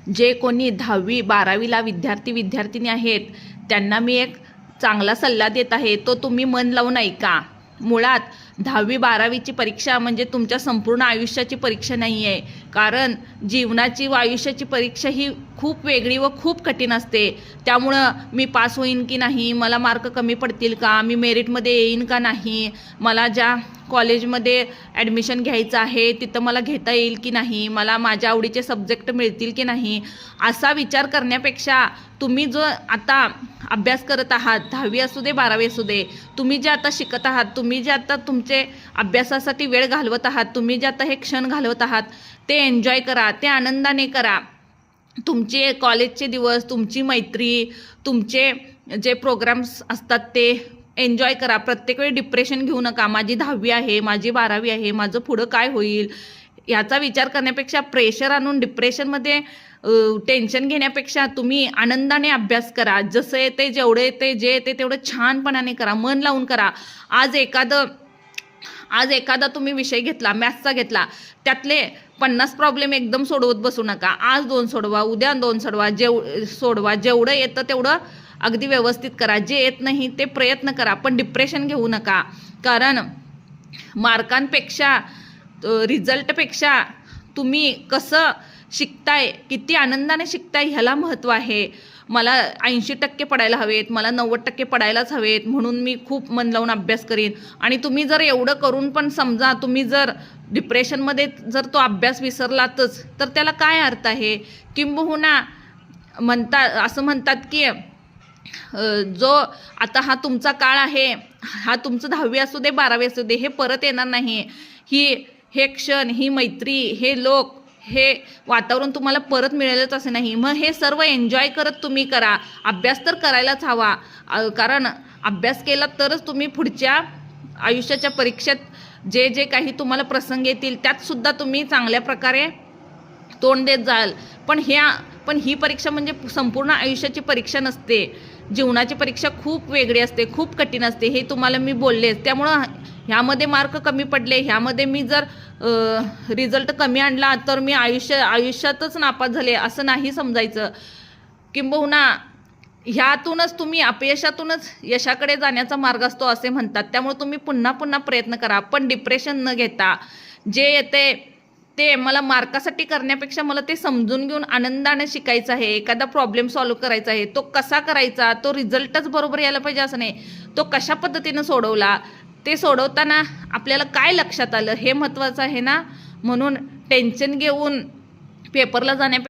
जे कोणी 10वी 12वीला विद्यार्थिनी आहेत त्यांना मी एक चांगला सल्ला देत आहे, तो तुम्ही मन लावून ऐका. मुळात 10वी 12वीची परीक्षा म्हणजे तुमच्या संपूर्ण आयुष्याची परीक्षा नाही आहे. कारण जीवनाची व आयुष्याची परीक्षा ही खूप वेगळी व खूप कठीण असते. त्यामुळं मी पास होईन की नाही, मला मार्क कमी पडतील का, मी मेरिटमध्ये येईन का नाही, मला ज्या कॉलेजमध्ये ॲडमिशन घ्यायचं आहे तिथं मला घेता येईल की नाही, मला माझ्या आवडीचे सब्जेक्ट मिळतील की नाही, असा विचार करण्यापेक्षा तुम्ही जो आता अभ्यास करत आहात, 10वी असू दे 12वी असू दे, तुम्ही जे आता शिकत आहात, तुम्ही जे आता तुमचे अभ्यासासाठी वेळ घालवत आहात, तुम्ही जे आता हे क्षण घालवत आहात ते एन्जॉय करा, ते आनंदाने करा. तुमचे कॉलेजचे दिवस, तुमची मैत्री, तुमचे जे प्रोग्राम्स असतात ते एन्जॉय करा. प्रत्येक वेळी डिप्रेशन घेऊ नका. माझी 10वी आहे, माझी 12वी आहे, माझं पुढं काय होईल याचा विचार करण्यापेक्षा, प्रेशर आणून डिप्रेशनमध्ये टेन्शन घेण्यापेक्षा तुम्ही आनंदाने अभ्यास करा. जसं येते, जेवढं येते, जे येते तेवढं छानपणाने करा, मन लावून करा. आज एखादा तुम्ही विषय घेतला, मॅथ्सचा घेतला, त्यातले 50 प्रॉब्लेम एकदम सोडवत बसू नका. आज 2 सोडवा, उद्या 2 सोडवा, जेवढं येतं तेवढं अगदी व्यवस्थित करा. जे येत नाही ते प्रयत्न करा, पण डिप्रेशन घेऊ नका. कारण मार्कांपेक्षा, रिझल्टपेक्षा तुम्ही कसं शिकताय, किती आनंदाने शिकताय ह्याला महत्त्व आहे. मला 80% पडायला हवेत, मला 90% पडायलाच हवेत, म्हणून मी खूप मन लावून अभ्यास करीन. आणि तुम्ही जर एवढं करून पण समजा तुम्ही जर डिप्रेशनमध्ये जर तो अभ्यास विसरलातच, तर त्याला काय अर्थ आहे. किंबहुना असं म्हणतात की जो आता हा तुमचा काळ आहे, हा तुमचं 10वी असू दे 12वी असू दे, हे परत येणार नाही. हे क्षण, ही मैत्री, हे लोक, हे वातावरण तुम्हाला परत मिळेलच असं नाही. मग हे सर्व एन्जॉय करत तुम्ही करा. अभ्यास तर करायलाच हवा, कारण अभ्यास केला तरच तुम्ही पुढच्या आयुष्याच्या परीक्षेत जे जे काही तुम्हाला प्रसंग येतील त्यातसुद्धा तुम्ही चांगल्या प्रकारे तोंड देत जाल. पण ही परीक्षा म्हणजे संपूर्ण आयुष्याची परीक्षा नसते. जीवनाची परीक्षा खूप वेगळी असते, खूप कठीण असते, हे तुम्हाला मी बोललेच. त्यामुळं ह्यामध्ये मार्क कमी पडले, ह्यामध्ये मी जर रिझल्ट कमी आणला तर मी आयुष्यातच नापास झाले असं नाही समजायचं. किंबहुना ह्यातूनच तुम्ही अपयशातूनच यशाकडे जाण्याचा मार्ग असतो असे म्हणतात. त्यामुळे तुम्ही पुन्हा पुन्हा प्रयत्न करा, पण डिप्रेशन न घेता. जे येते ते मला मार्कासाठी करण्यापेक्षा मला ते समजून घेऊन आनंदाने शिकायचं आहे. एखादा प्रॉब्लेम सॉल्व्ह करायचा आहे, तो कसा करायचा, तो रिझल्टच बरोबर यायला पाहिजे असं नाही, तो कशा पद्धतीनं सोडवला, ते सोडवताना आपल्याला काय लक्षात आलं हे महत्त्वाचं आहे ना. म्हणून टेन्शन घेऊन पेपरला जाण्यापेक्षा